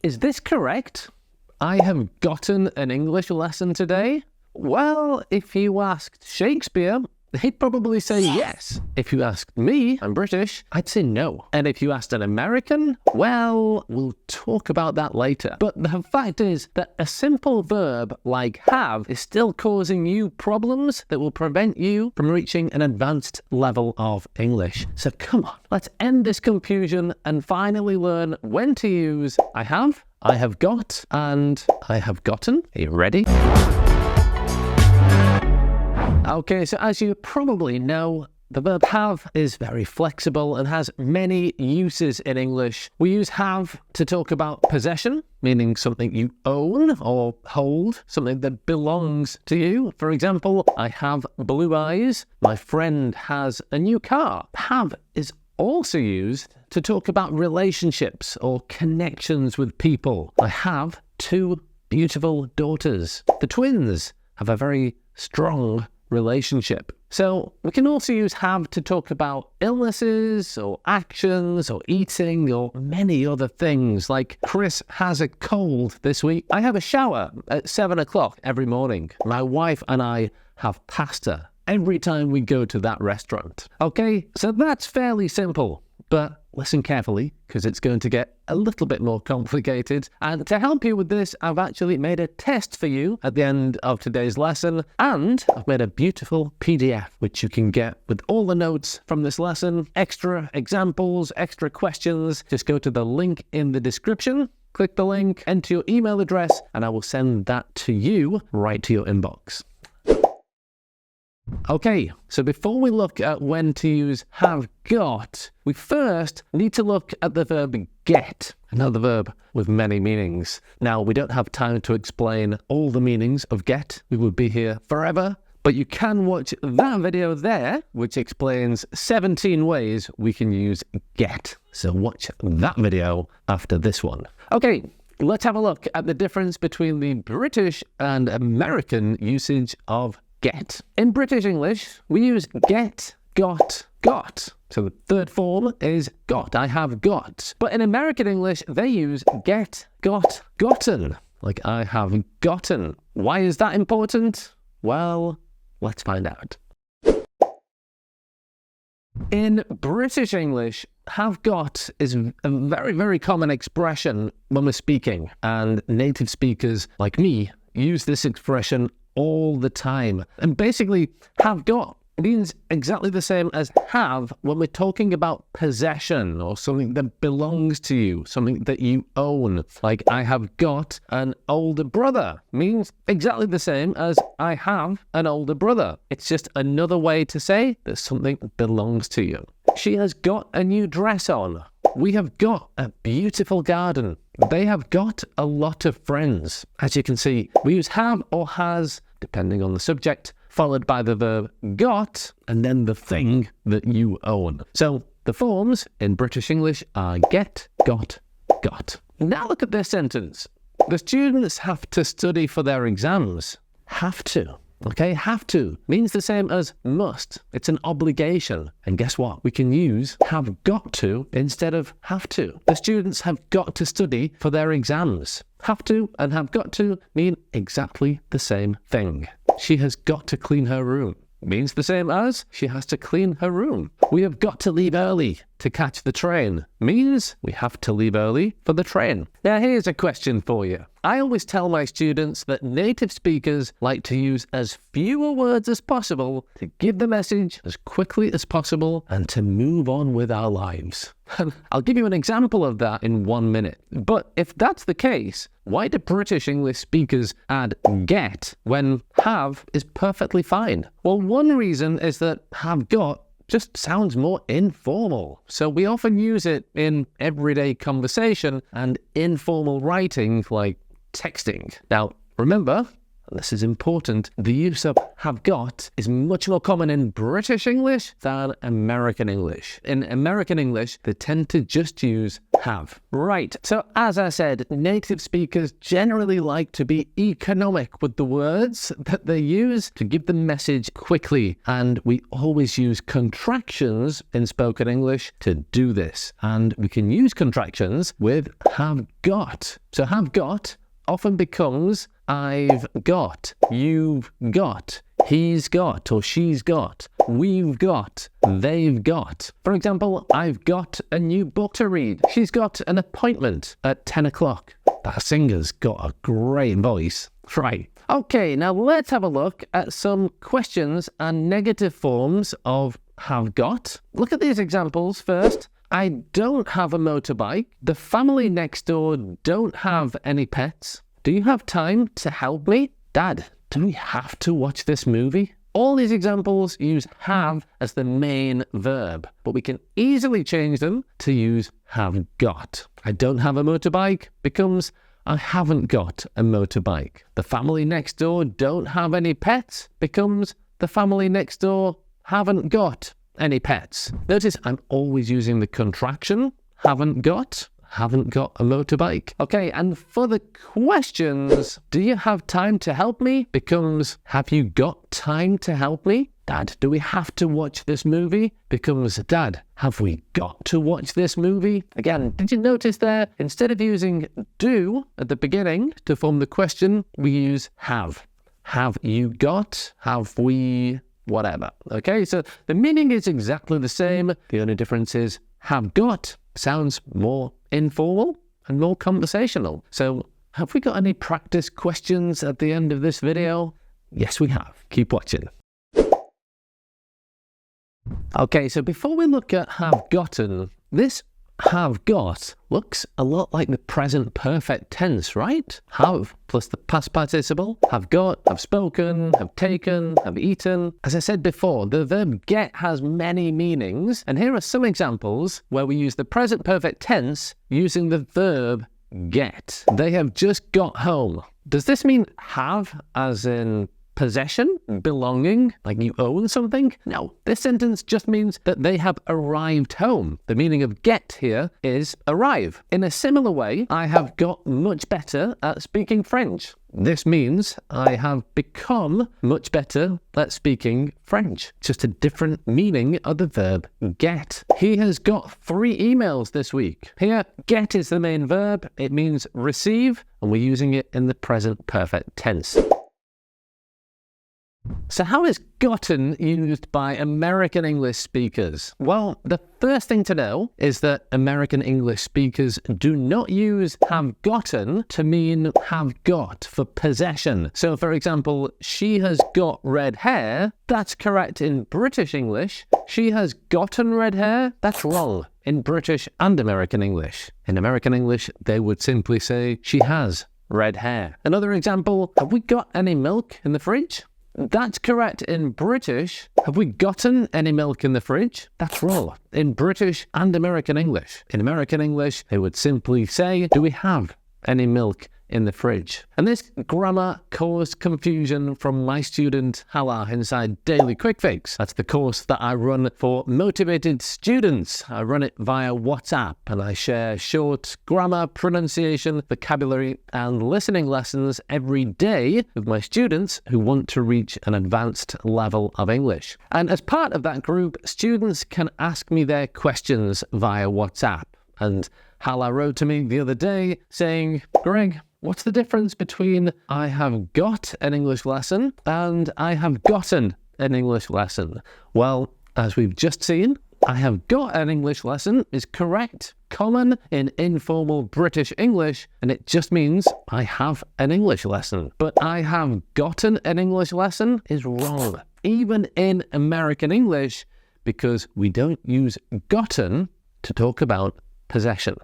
Is this correct? I have gotten an English lesson today? Well, if you asked Shakespeare, he'd probably say yes. If you asked me, I'm British, I'd say no. And if you asked an American, well, we'll talk about that later. But the fact is that a simple verb like have is still causing you problems that will prevent you from reaching an advanced level of English. So come on, let's end this confusion and finally learn when to use I have got, and I have gotten. Are you ready? Okay, so as you probably know, the verb have is very flexible and has many uses in English. We use have to talk about possession, meaning something you own or hold, something that belongs to you. For example, I have blue eyes. My friend has a new car. Have is also used to talk about relationships or connections with people. I have 2 beautiful daughters. The twins have a very strong relationship. So we can also use have to talk about illnesses or actions or eating or many other things, like Chris has a cold this week. I have a shower at 7 o'clock every morning. My wife and I have pasta every time we go to that restaurant. Okay, so that's fairly simple, but listen carefully because it's going to get a little bit more complicated. And to help you with this, I've actually made a test for you at the end of today's lesson, and I've made a beautiful PDF which you can get with all the notes from this lesson, extra examples, extra questions. Just go to the link in the description, click the link, enter your email address, and I will send that to you right to your inbox. Okay, so before we look at when to use have got, we first need to look at the verb get, another verb with many meanings. Now, we don't have time to explain all the meanings of get. We would be here forever, but you can watch that video there, which explains 17 ways we can use get. So watch that video after this one. Okay, let's have a look at the difference between the British and American usage of get. In British English, we use get, got, got. So the third form is got, I have got. But in American English, they use get, got, gotten. Like I have gotten. Why is that important? Well, let's find out. In British English, have got is a very, very common expression when we're speaking. And native speakers like me use this expression all the time. And basically, have got means exactly the same as have when we're talking about possession or something that belongs to you, something that you own. Like I have got an older brother means exactly the same as I have an older brother. It's just another way to say that something belongs to you. She has got a new dress on. We have got a beautiful garden. They have got a lot of friends. As you can see, we use have or has, depending on the subject, followed by the verb got, and then the thing that you own. So the forms in British English are get, got, got. Now look at this sentence. The students have to study for their exams. Have to. Okay, have to means the same as must. It's an obligation. And guess what? We can use have got to instead of have to. The students have got to study for their exams. Have to and have got to mean exactly the same thing. She has got to clean her room. Means the same as she has to clean her room. We have got to leave early to catch the train. Means we have to leave early for the train. Now here's a question for you. I always tell my students that native speakers like to use as fewer words as possible to give the message as quickly as possible and to move on with our lives. I'll give you an example of that in 1 minute. But if that's the case, why do British English speakers add get when have is perfectly fine? Well, one reason is that have got just sounds more informal. So we often use it in everyday conversation and informal writing like texting. Now, remember, and this is important, the use of have got is much more common in British English than American English. In American English, they tend to just use have. Right, so as I said, native speakers generally like to be economic with the words that they use to give the message quickly, and we always use contractions in spoken English to do this. And we can use contractions with have got. So have got often becomes I've got, you've got, he's got or she's got, we've got, they've got. For example, I've got a new book to read. She's got an appointment at 10 o'clock. That singer's got a great voice. Right. Okay, now let's have a look at some questions and negative forms of have got. Look at these examples first. I don't have a motorbike. The family next door don't have any pets. Do you have time to help me? Dad, do we have to watch this movie? All these examples use have as the main verb, but we can easily change them to use have got. I don't have a motorbike becomes I haven't got a motorbike. The family next door don't have any pets becomes the family next door haven't got any pets. Notice I'm always using the contraction haven't got a motorbike. Okay, and for the questions, do you have time to help me becomes have you got time to help me? Dad, do we have to watch this movie? Becomes Dad, have we got to watch this movie? Again, did you notice there, instead of using do at the beginning to form the question, we use have. Have you got? Have we? Whatever. Okay, so the meaning is exactly the same. The only difference is have got sounds more informal and more conversational. So have we got any practice questions at the end of this video? Yes, we have. Keep watching. Okay, so before we look at have gotten, this have got looks a lot like the present perfect tense, right? Have plus the past participle. Have got, have spoken, have taken, have eaten. As I said before, the verb get has many meanings, and here are some examples where we use the present perfect tense using the verb get. They have just got home. Does this mean have as in possession, belonging, like you own something? No, this sentence just means that they have arrived home. The meaning of get here is arrive. In a similar way, I have got much better at speaking French. This means I have become much better at speaking French. Just a different meaning of the verb get. He has got 3 emails this week. Here, get is the main verb. It means receive, and we're using it in the present perfect tense. So how is gotten used by American English speakers? Well, the first thing to know is that American English speakers do not use have gotten to mean have got for possession. So for example, she has got red hair. That's correct in British English. She has gotten red hair. That's wrong in British and American English. In American English, they would simply say she has red hair. Another example, have we got any milk in the fridge? That's correct in British. Have we gotten any milk in the fridge? That's wrong in British and American English. In American English, they would simply say, do we have any milk in the fridge? And this grammar caused confusion from my student Hala inside Daily Quick Fix. That's the course that I run for motivated students. I run it via WhatsApp, and I share short grammar, pronunciation, vocabulary, and listening lessons every day with my students who want to reach an advanced level of English. And as part of that group, students can ask me their questions via WhatsApp. And Hala wrote to me the other day saying, Greg, what's the difference between I have got an English lesson and I have gotten an English lesson? Well, as we've just seen, I have got an English lesson is correct, common in informal British English, and it just means I have an English lesson. But I have gotten an English lesson is wrong, even in American English, because we don't use gotten to talk about possession.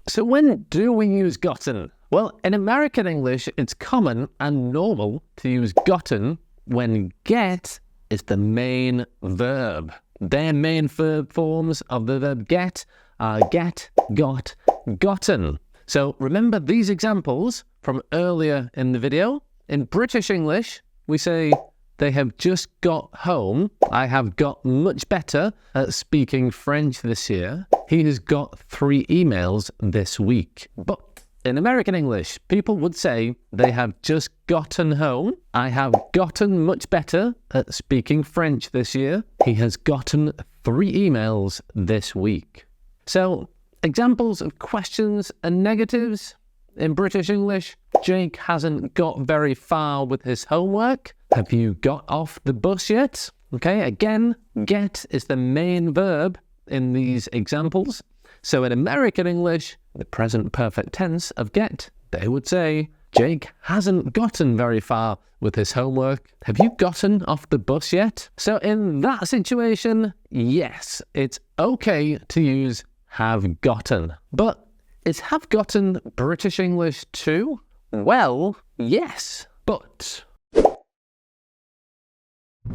So when do we use gotten? Well, in American English, it's common and normal to use gotten when get is the main verb. Their main verb forms of the verb get are get, got, gotten. So remember these examples from earlier in the video. In British English, we say, they have just got home. I have got much better at speaking French this year. He has got 3 emails this week. But in American English, people would say, they have just gotten home. I have gotten much better at speaking French this year. He has gotten 3 emails this week. So, examples of questions and negatives. In British English, Jake hasn't got very far with his homework. Have you got off the bus yet? Okay, again, get is the main verb in these examples. So in American English, the present perfect tense of get, they would say, Jake hasn't gotten very far with his homework. Have you gotten off the bus yet? So in that situation, yes, it's okay to use have gotten. But is have gotten British English too? Well, yes, but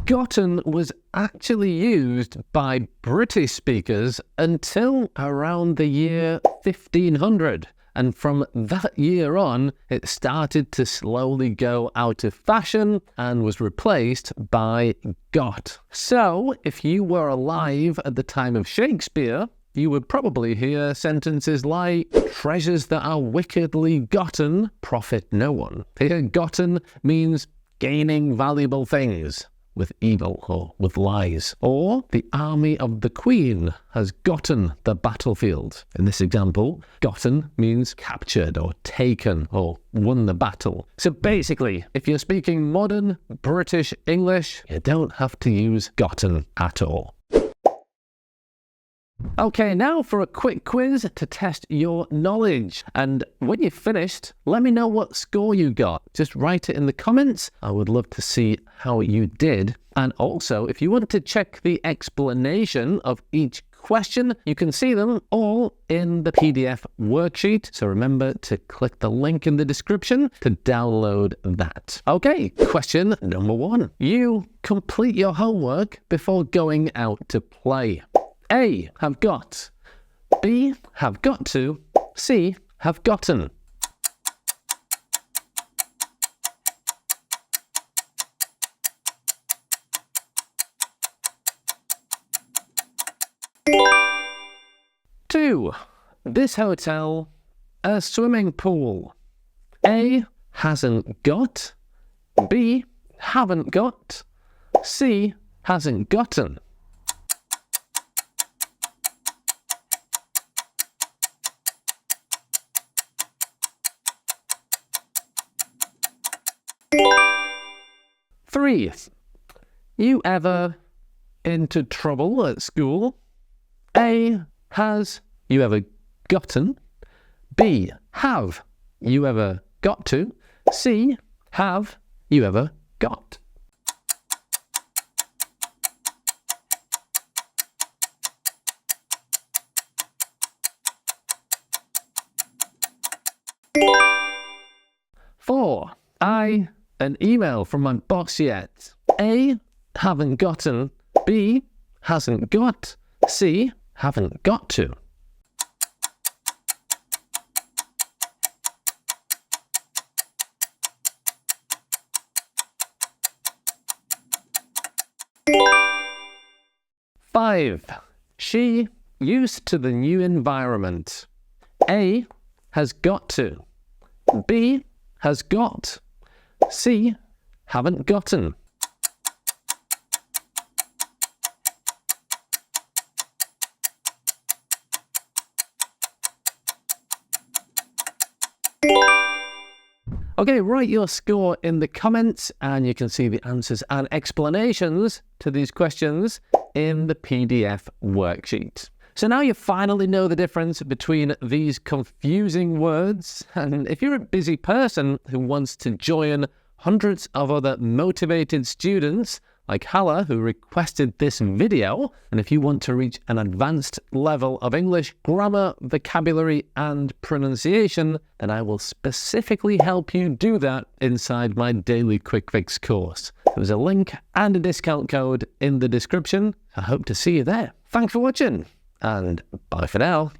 gotten was actually used by British speakers until around the year 1500. And from that year on, it started to slowly go out of fashion and was replaced by got. So, if you were alive at the time of Shakespeare, you would probably hear sentences like, treasures that are wickedly gotten profit no one. Here, gotten means gaining valuable things with evil or with lies. Or, the army of the Queen has gotten the battlefield. In this example, gotten means captured or taken or won the battle. So basically, if you're speaking modern British English, you don't have to use gotten at all. Okay, now for a quick quiz to test your knowledge. And when you've finished, let me know what score you got. Just write it in the comments. I would love to see how you did. And also, if you want to check the explanation of each question, you can see them all in the PDF worksheet. So remember to click the link in the description to download that. Okay, question number 1. You complete your homework before going out to play. A, have got. B, have got to. C, have gotten. Two, this hotel, a swimming pool. A, hasn't got. B, haven't got. C, hasn't gotten. Three, you ever into trouble at school? A, has you ever gotten? B, have you ever got to? C, have you ever got? Four, an email from my boss yet. A, haven't gotten. B, hasn't got. C, haven't got to. Five, she used to the new environment. A, has got to. B, has got. C, haven't gotten. Okay, write your score in the comments and you can see the answers and explanations to these questions in the PDF worksheet. So now you finally know the difference between these confusing words, and if you're a busy person who wants to join hundreds of other motivated students like Hala, who requested this video, and if you want to reach an advanced level of English grammar, vocabulary and pronunciation, then I will specifically help you do that inside my daily quick fix course. There's a link and a discount code in the description. I hope to see you there. Thanks for watching, and bye for now.